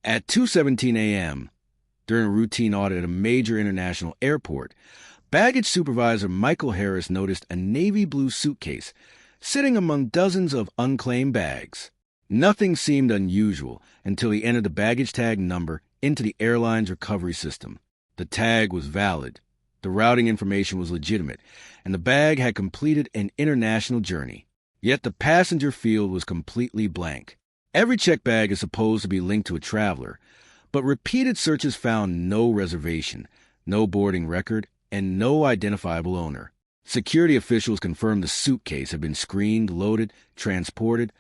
At 2:17 a.m., during a routine audit at a major international airport, baggage supervisor Michael Harris noticed a navy blue suitcase sitting among dozens of unclaimed bags. Nothing seemed unusual until he entered the baggage tag number into the airline's recovery system. The tag was valid, the routing information was legitimate, and the bag had completed an international journey. Yet the passenger field was completely blank. Every checked bag is supposed to be linked to a traveler, but repeated searches found no reservation, no boarding record, and no identifiable owner. Security officials confirmed the suitcase had been screened, loaded, transported,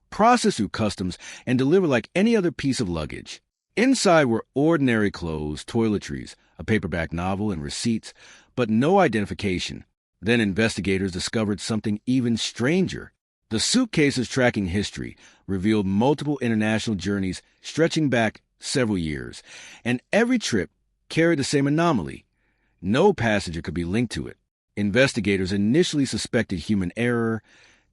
processed through customs, and delivered like any other piece of luggage. Inside were ordinary clothes, toiletries, a paperback novel, and receipts, but no identification. Then investigators discovered something even stranger. The suitcase's tracking history revealed multiple international journeys stretching back several years, and every trip carried the same anomaly. No passenger could be linked to it. Investigators initially suspected human error,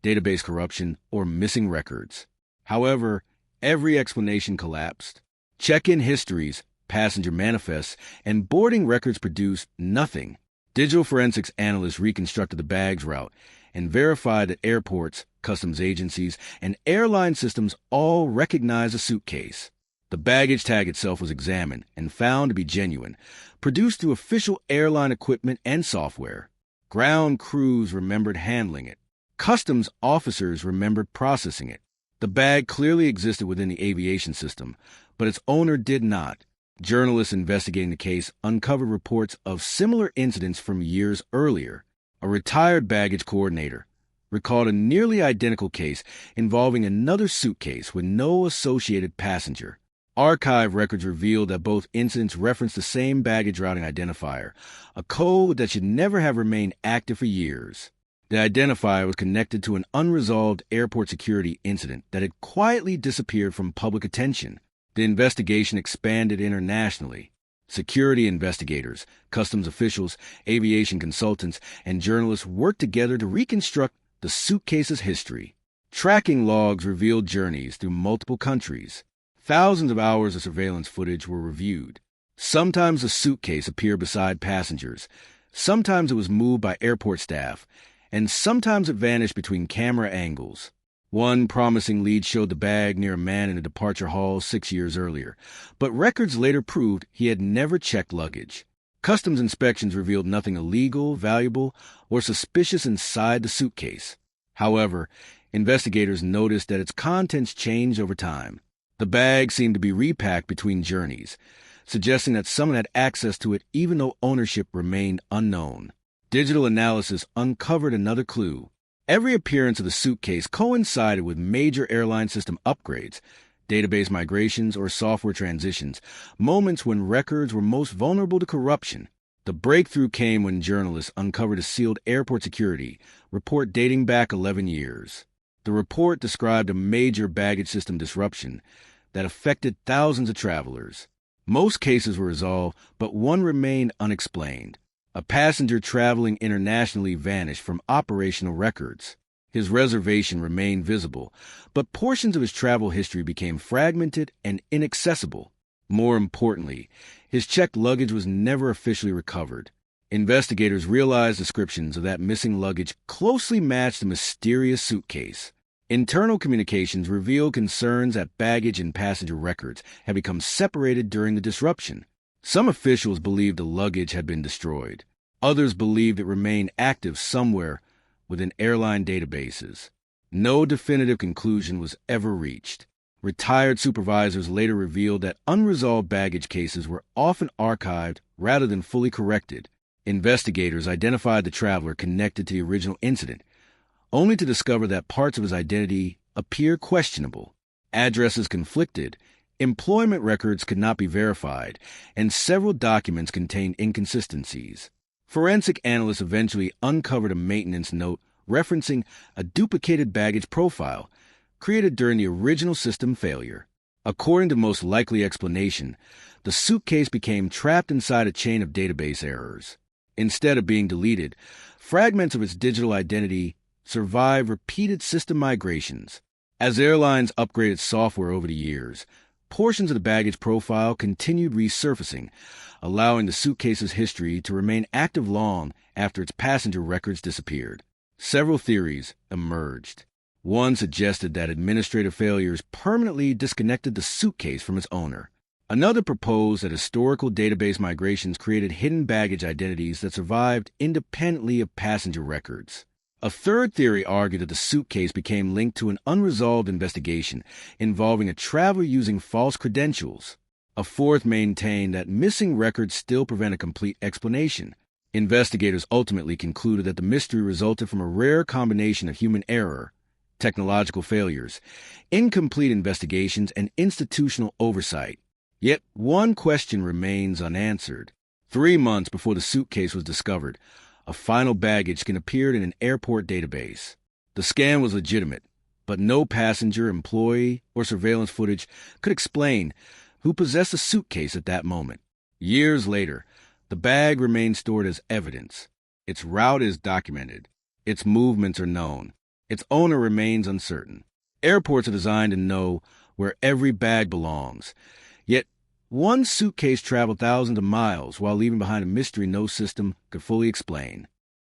database corruption, or missing records. However, every explanation collapsed. Check-in histories, passenger manifests, and boarding records produced nothing. Digital forensics analysts reconstructed the bag's route and verified that airports, customs agencies, and airline systems all recognized the suitcase. The baggage tag itself was examined and found to be genuine, produced through official airline equipment and software. Ground crews remembered handling it. Customs officers remembered processing it. The bag clearly existed within the aviation system, but its owner did not. Journalists investigating the case uncovered reports of similar incidents from years earlier. A retired baggage coordinator recalled a nearly identical case involving another suitcase with no associated passenger. Archive records revealed that both incidents referenced the same baggage routing identifier, a code that should never have remained active for years. The identifier was connected to an unresolved airport security incident that had quietly disappeared from public attention. The investigation expanded internationally. Security investigators, customs officials, aviation consultants, and journalists worked together to reconstruct the suitcase's history. Tracking logs revealed journeys through multiple countries. Thousands of hours of surveillance footage were reviewed. Sometimes the suitcase appeared beside passengers, sometimes it was moved by airport staff, and sometimes it vanished between camera angles. One promising lead showed the bag near a man in a departure hall 6 years earlier, but records later proved he had never checked luggage. Customs inspections revealed nothing illegal, valuable, or suspicious inside the suitcase. However, investigators noticed that its contents changed over time. The bag seemed to be repacked between journeys, suggesting that someone had access to it even though ownership remained unknown. Digital analysis uncovered another clue. Every appearance of the suitcase coincided with major airline system upgrades, database migrations, or software transitions, moments when records were most vulnerable to corruption. The breakthrough came when journalists uncovered a sealed airport security report dating back 11 years. The report described a major baggage system disruption that affected thousands of travelers. Most cases were resolved, but one remained unexplained. A passenger traveling internationally vanished from operational records. His reservation remained visible, but portions of his travel history became fragmented and inaccessible. More importantly, his checked luggage was never officially recovered. Investigators realized descriptions of that missing luggage closely matched the mysterious suitcase. Internal communications revealed concerns that baggage and passenger records had become separated during the disruption. Some officials believed the luggage had been destroyed. Others believed it remained active somewhere within airline databases. No definitive conclusion was ever reached. Retired supervisors later revealed that unresolved baggage cases were often archived rather than fully corrected. Investigators identified the traveler connected to the original incident, only to discover that parts of his identity appear questionable. Addresses conflicted, employment records could not be verified, and several documents contained inconsistencies. Forensic analysts eventually uncovered a maintenance note referencing a duplicated baggage profile created during the original system failure. According to most likely explanation, the suitcase became trapped inside a chain of database errors. Instead of being deleted, fragments of its digital identity survived repeated system migrations. As airlines upgraded software over the years, portions of the baggage profile continued resurfacing, allowing the suitcase's history to remain active long after its passenger records disappeared. Several theories emerged. One suggested that administrative failures permanently disconnected the suitcase from its owner. Another proposed that historical database migrations created hidden baggage identities that survived independently of passenger records. A third theory argued that the suitcase became linked to an unresolved investigation involving a traveler using false credentials. A fourth maintained that missing records still prevent a complete explanation. Investigators ultimately concluded that the mystery resulted from a rare combination of human error, technological failures, incomplete investigations, and institutional oversight. Yet one question remains unanswered. 3 months before the suitcase was discovered, a final baggage scan appeared in an airport database. The scan was legitimate, but no passenger, employee, or surveillance footage could explain who possessed the suitcase at that moment. Years later, the bag remains stored as evidence. Its route is documented. Its movements are known. Its owner remains uncertain. Airports are designed to know where every bag belongs. Yet, one suitcase traveled thousands of miles while leaving behind a mystery no system could fully explain.